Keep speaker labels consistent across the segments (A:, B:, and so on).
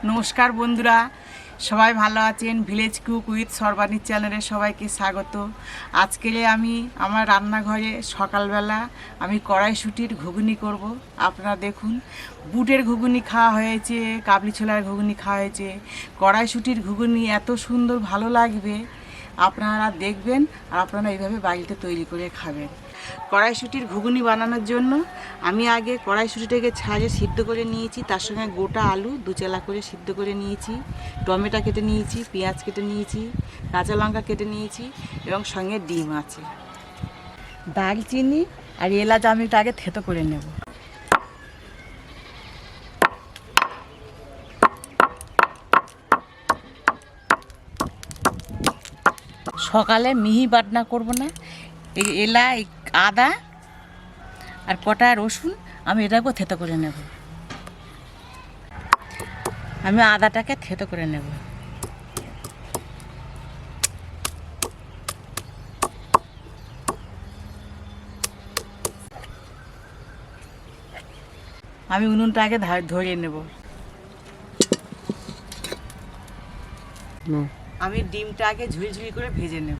A: নমস্কার বন্ধুরা, সবাই ভালো আছেন? ভিলেজ কুক উইথ সর্বাণীর চ্যানেলে সবাইকে স্বাগত। আজকে আমি আমার রান্নাঘরে সকালবেলা আমি কড়াইশুঁটির ঘুগনি করব। আপনারা দেখুন, বুটের ঘুগনি খাওয়া হয়েছে, কাবলি ছোলার ঘুগনি খাওয়া হয়েছে, কড়াইশুঁটির ঘুগনি এত সুন্দর ভালো লাগবে, আপনারা দেখবেন আর আপনারা এইভাবে বাড়িতে তৈরি করে খাবেন। কড়াইশুঁটির ঘুগনি বানানোর জন্য আমি আগে কড়াইশুঁটিটাকে ছাড়িয়ে সিদ্ধ করে নিয়েছি, তার সঙ্গে গোটা আলু দুচেলা করে সিদ্ধ করে নিয়েছি, টমেটো কেটে নিয়েছি, পেঁয়াজ কেটে নিয়েছি, কাঁচা লঙ্কা কেটে নিয়েছি এবং সঙ্গে ডিম আছে। দারচিনি আর এলাচ আমি এটা আগে থেতো করে নেব। সকালে মিহি বাটনা করব না, এই এলাচ আদা আর কটা রসুন আমি এটাকেও থেতো করে নেব। আমি আদাটাকে থেতো করে নেব। আমি উনুনটাকে ধরিয়ে নেব। আমি ডিমটাকে ঝুড়ি ঝুড়ি করে ভেজে নেব।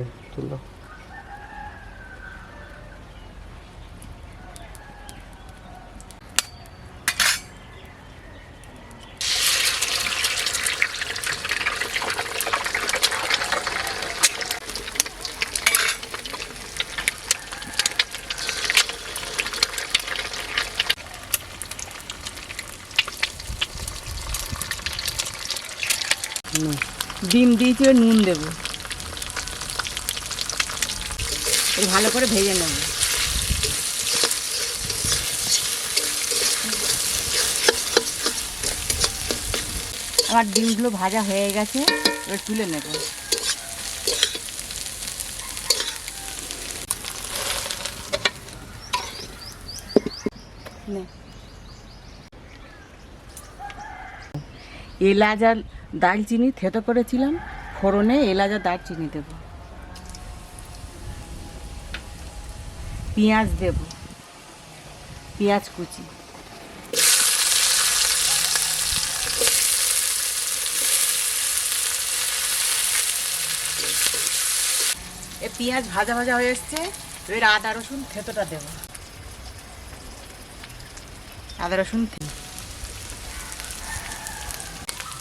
A: ডিম দিয়েছি, নুন দেবো, ভালো করে ভেজে নেব। আমার ডিমগুলো ভাজা হয়ে গেছে, এবার তুলে নেব। এলাচ আর দারচিনি থেতো করেছিলাম, ফোড়নে এলাচ আর দারচিনি দেব, পেঁয়াজ দেব, পেঁয়াজ কুচি, এ পেঁয়াজ ভাজা ভাজা হয়ে এসছে, এবার আদা রসুন থেতোটা দেব, আদা রসুন,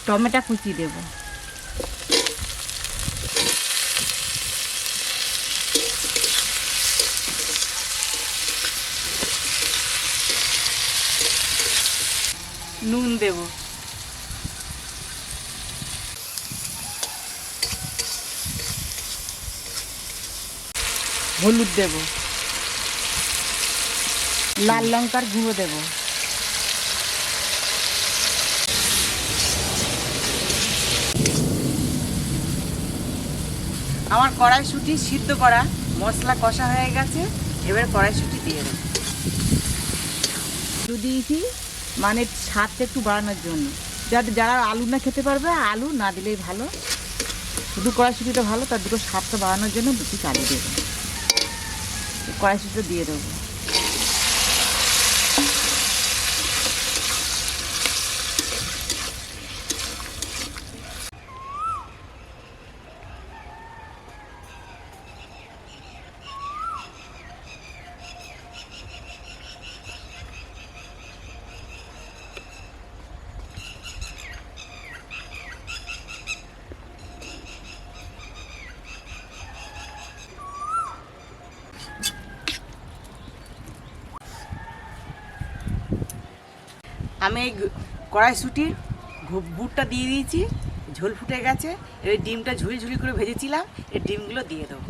A: টমেটো কুচি দেব, নুন দেব, হলুদ দেব, লাল লঙ্কার গুঁড়ো দেব, আমার কড়াইশুঁটি সিদ্ধ করা মশলা কষা হয়ে গেছে, এবার কড়াইশুঁটি দিয়ে দেব। একটু দিয়েছি মানে স্বাদটা একটু বাড়ানোর জন্য, যারা আলু না খেতে পারবে আলু না দিলেই ভালো, শুধু কড়াইশুঁটিটা ভালো, তার দুটো স্বাদটা বাড়ানোর জন্য দুটি চালিয়ে দেবো। কড়াইশুঁটিটা দিয়ে দেবো। আমি এই কড়াইশুঁটির বুটটা দিয়ে দিয়েছি, ঝোল ফুটে গেছে, এই ডিমটা ঝুড়ি ঝুড়ি করে ভেজেছিলাম, এই ডিমগুলো দিয়ে দেবো।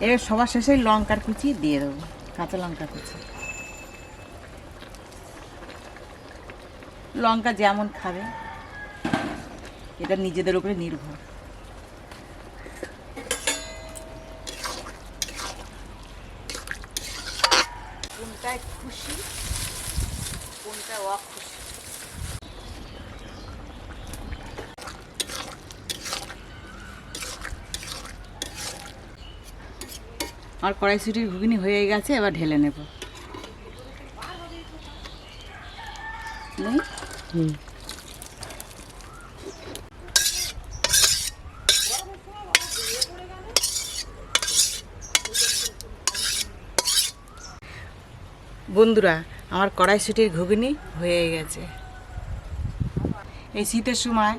A: এবার সবার শেষে লঙ্কার কুচি দিয়ে দেবো, কাঁচা লঙ্কা কুচি। লঙ্কা যেমন খাবে, এটা নিজেদের উপরে নির্ভর। কোনটায় খুশি কোনটা অখুশি আমার কড়াইশুঁটির ঘুগনি হয়ে গেছে, এবার ঢেলে নেব। বন্ধুরা, আমার কড়াইশুঁটির ঘুগনি হয়ে গেছে। এই শীতের সময়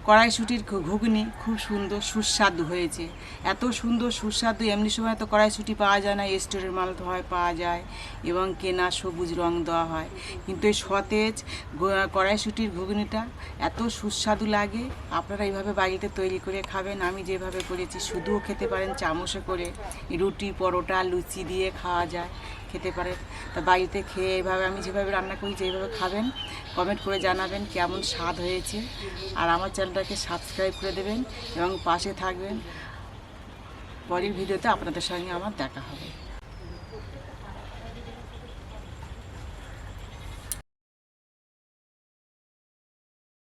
A: কড়াইশুঁটির ঘুগনি খুব সুন্দর সুস্বাদু হয়েছে। এত সুন্দর সুস্বাদু, এমনি সময় তো কড়াইশুঁটি পাওয়া যায় না, স্টোরের মাল হয় পাওয়া যায় এবং কেনা সবুজ রং দেওয়া হয়, কিন্তু এই সতেজ কড়াইশুঁটির ঘুগনিটা এত সুস্বাদু লাগে। আপনারা এইভাবে বাড়িতে তৈরি করে খাবেন। আমি যেভাবে করেছি, শুধুও খেতে পারেন, চামচে করে রুটি, পরোটা, লুচি দিয়ে খাওয়া যায়, খেতে পারেন। তা বাড়িতে খেয়ে এইভাবে আমি যেভাবে রান্না করি, যেভাবে খাবেন, কমেন্ট করে জানাবেন কেমন স্বাদ হয়েছে। আর আমার চ্যানেলটাকে সাবস্ক্রাইব করে দেবেন এবং পাশে থাকবেন। পরের ভিডিওতে আপনাদের সঙ্গে আমার দেখা হবে।